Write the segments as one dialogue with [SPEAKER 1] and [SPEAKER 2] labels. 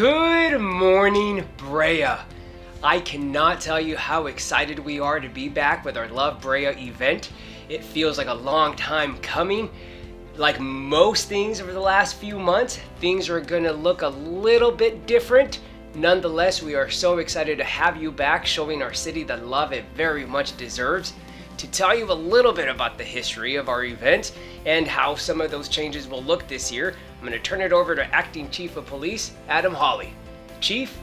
[SPEAKER 1] Good morning, Brea. I cannot tell you how excited we are to be back with our Love Brea event. It feels like a long time coming. Like most things over the last few months, things are going to look a little bit different. Nonetheless, we are so excited to have you back, showing our city the love it very much deserves. To tell you a little bit about the history of our event and how some of those changes will look this year, I'm going to turn it over to Acting Chief of Police, Adam Hawley. Chief?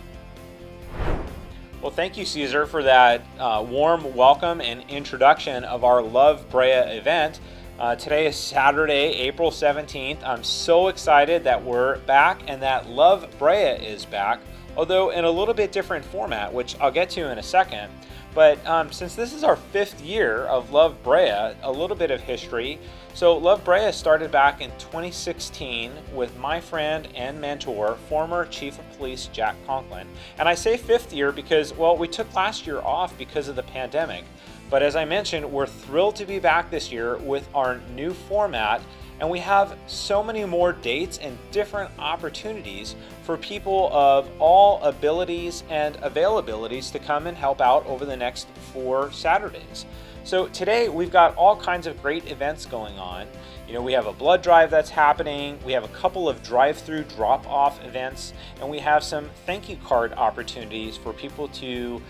[SPEAKER 2] Well, thank you, Caesar, for that warm welcome and introduction of our Love Brea event. Today is Saturday, April 17th. I'm so excited that we're back and that Love Brea is back, although in a little bit different format, which I'll get to in a second. But since this is our 5th year of Love Brea, a little bit of history. So Love Brea started back in 2016 with my friend and mentor, former Chief of Police Jack Conklin. And I say 5th year because, well, we took last year off because of the pandemic. But as I mentioned, we're thrilled to be back this year with our new format. And we have so many more dates and different opportunities for people of all abilities and availabilities to come and help out over the next 4 Saturdays. So today we've got all kinds of great events going on. You know, we have a blood drive that's happening, we have a couple of drive-through drop-off events, and we have some thank you card opportunities for people to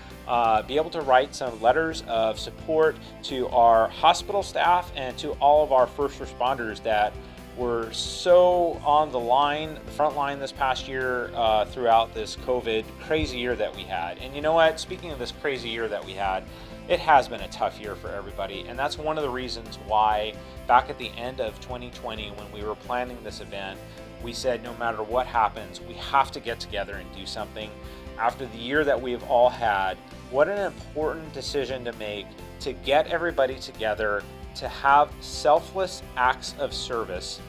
[SPEAKER 2] be able to write some letters of support to our hospital staff and to all of our first responders that were so on the front line this past year throughout this COVID crazy year that we had. And you know what? Speaking of this crazy year that we had, it has been a tough year for everybody. And that's one of the reasons why back at the end of 2020, when we were planning this event, we said no matter what happens, we have to get together and do something. After the year that we've all had, what an important decision to make to get everybody together, to have selfless acts of service,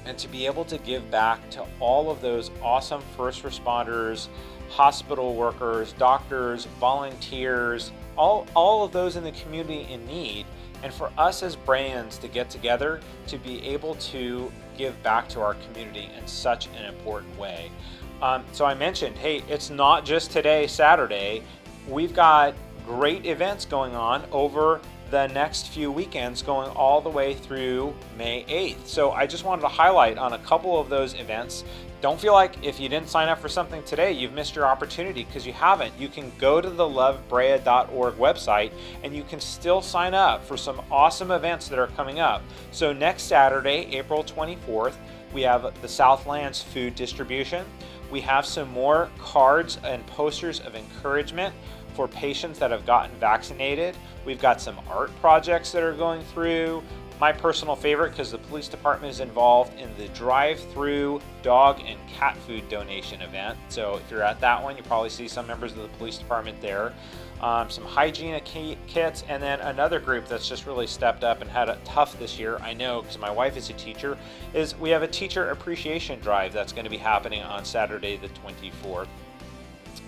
[SPEAKER 2] and to be able to give back to all of those awesome first responders, hospital workers, doctors, volunteers, all of those in the community in need, and for us as Breans to get together to be able to give back to our community in such an important way. So I mentioned, hey, it's not just today, Saturday. We've got great events going on over the next few weekends going all the way through May 8th. So I just wanted to highlight on a couple of those events. Don't feel like if you didn't sign up for something today, you've missed your opportunity, because you haven't. You can go to the lovebrea.org website and you can still sign up for some awesome events that are coming up. So next Saturday, April 24th, we have the Southlands food distribution. We have some more cards and posters of encouragement for patients that have gotten vaccinated. We've got some art projects that are going through. My personal favorite, because the police department is involved in the drive-through dog and cat food donation event. So if you're at that one, you probably see some members of the police department there. Some hygiene kits, and then another group that's just really stepped up and had it tough this year, I know because my wife is a teacher, is we have a teacher appreciation drive that's going to be happening on Saturday the 24th.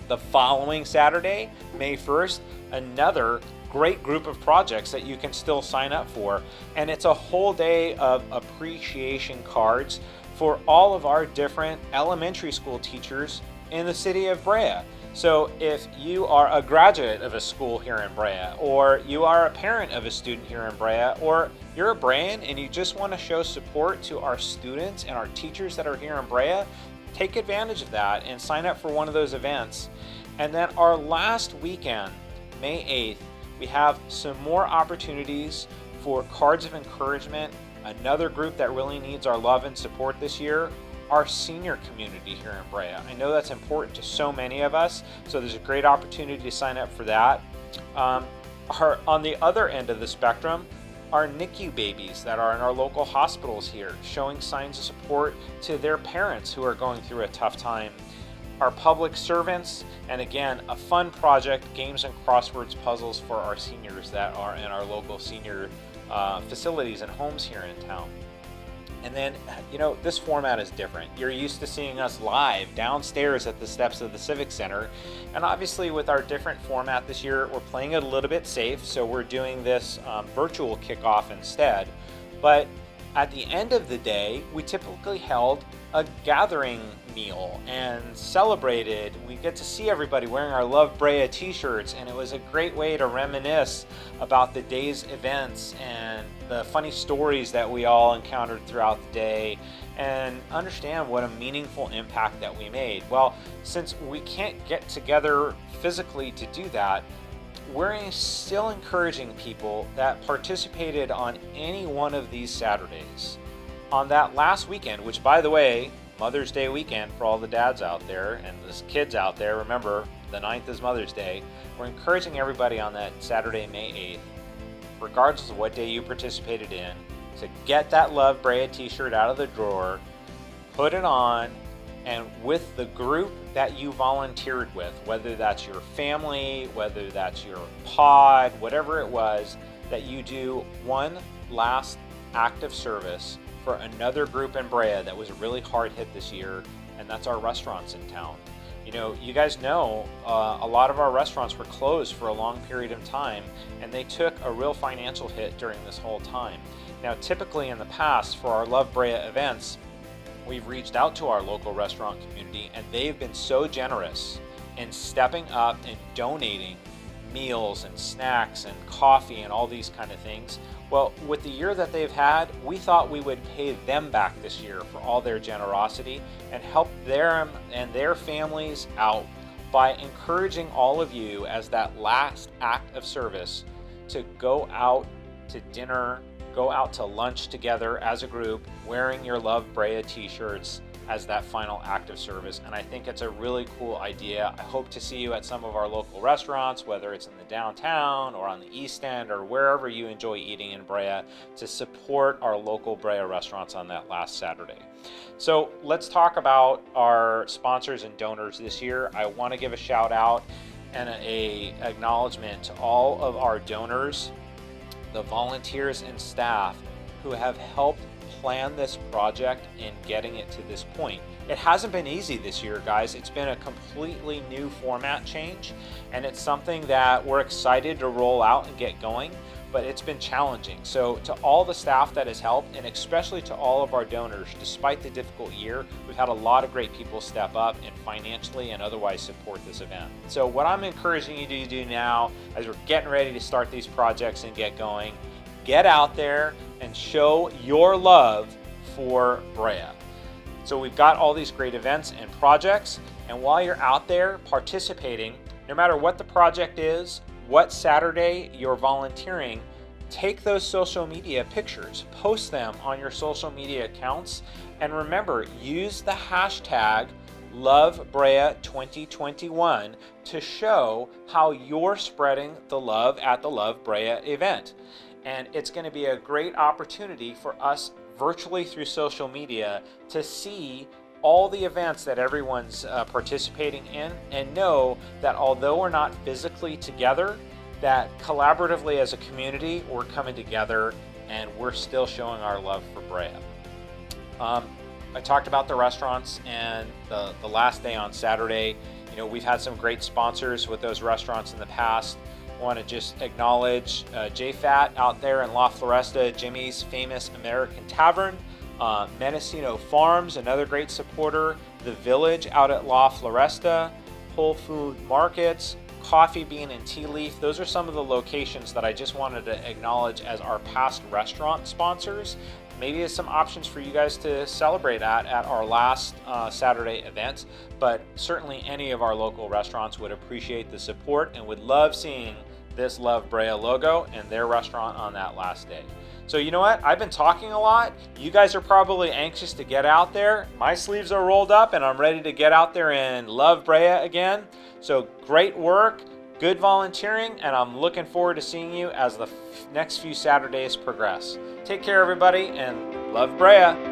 [SPEAKER 2] The following Saturday, May 1st, another great group of projects that you can still sign up for. And it's a whole day of appreciation cards for all of our different elementary school teachers in the city of Brea. So if you are a graduate of a school here in Brea, or you are a parent of a student here in Brea, or you're a Brean and you just want to show support to our students and our teachers that are here in Brea, take advantage of that and sign up for one of those events. And then our last weekend, May 8th, we have some more opportunities for cards of encouragement. Another group that really needs our love and support this year, our senior community here in Brea. I know that's important to so many of us, so there's a great opportunity to sign up for that. On the other end of the spectrum, our NICU babies that are in our local hospitals here, showing signs of support to their parents who are going through a tough time. Our public servants, and again, a fun project, games and crosswords puzzles for our seniors that are in our local senior facilities and homes here in town. And then, you know, this format is different. You're used to seeing us live downstairs at the steps of the Civic Center. And obviously with our different format this year, we're playing it a little bit safe. So we're doing this virtual kickoff instead. But at the end of the day, we typically held a gathering meal and celebrated. We get to see everybody wearing our Love Brea t-shirts, and it was a great way to reminisce about the day's events and the funny stories that we all encountered throughout the day, and understand what a meaningful impact that we made. Well, since we can't get together physically to do that, we're still encouraging people that participated on any one of these Saturdays on that last weekend, which, by the way, Mother's Day weekend for all the dads out there and the kids out there. Remember, the 9th is Mother's Day. We're encouraging everybody on that Saturday, May 8th, regardless of what day you participated in, to get that Love Brea t-shirt out of the drawer, put it on, and with the group that you volunteered with, whether that's your family, whether that's your pod, whatever it was, that you do one last act of service for another group in Brea that was really hard hit this year, and that's our restaurants in town. You know, you guys know a lot of our restaurants were closed for a long period of time, and they took a real financial hit during this whole time. Now, typically in the past, for our Love Brea events, we've reached out to our local restaurant community, and they've been so generous in stepping up and donating meals and snacks and coffee and all these kind of things. Well, with the year that they've had, we thought we would pay them back this year for all their generosity and help them and their families out by encouraging all of you as that last act of service to go out to dinner, go out to lunch together as a group, wearing your Love Brea t-shirts as that final act of service. And I think it's a really cool idea. I hope to see you at some of our local restaurants, whether it's in the downtown or on the East End or wherever you enjoy eating in Brea, to support our local Brea restaurants on that last Saturday. So let's talk about our sponsors and donors this year. I want to give a shout out and a acknowledgement to all of our donors, the volunteers and staff who have helped plan this project and getting it to this point. It hasn't been easy this year, guys. It's been a completely new format change, and it's something that we're excited to roll out and get going, but it's been challenging. So to all the staff that has helped, and especially to all of our donors, despite the difficult year, we've had a lot of great people step up and financially and otherwise support this event. So what I'm encouraging you to do now, as we're getting ready to start these projects and get going, get out there and show your love for Brea. So we've got all these great events and projects, and while you're out there participating, no matter what the project is, what Saturday you're volunteering, take those social media pictures, post them on your social media accounts, and remember, use the hashtag LoveBrea2021 to show how you're spreading the love at the Love Brea event. And it's going to be a great opportunity for us virtually through social media to see all the events that everyone's participating in, and know that although we're not physically together, that collaboratively as a community, we're coming together and we're still showing our love for Brea. I talked about the restaurants and the last day on Saturday. You know, we've had some great sponsors with those restaurants in the past. I want to just acknowledge JFAT out there in La Floresta, Jimmy's Famous American Tavern, Mendocino Farms, another great supporter, The Village out at La Floresta, Whole Food Markets, Coffee Bean and Tea Leaf. Those are some of the locations that I just wanted to acknowledge as our past restaurant sponsors. Maybe some options for you guys to celebrate at our last Saturday event, but certainly any of our local restaurants would appreciate the support and would love seeing this Love Brea logo and their restaurant on that last day. So you know what? I've been talking a lot. You guys are probably anxious to get out there. My sleeves are rolled up and I'm ready to get out there and love Brea again. So great work, good volunteering, and I'm looking forward to seeing you as the next few Saturdays progress. Take care, everybody, and love Brea.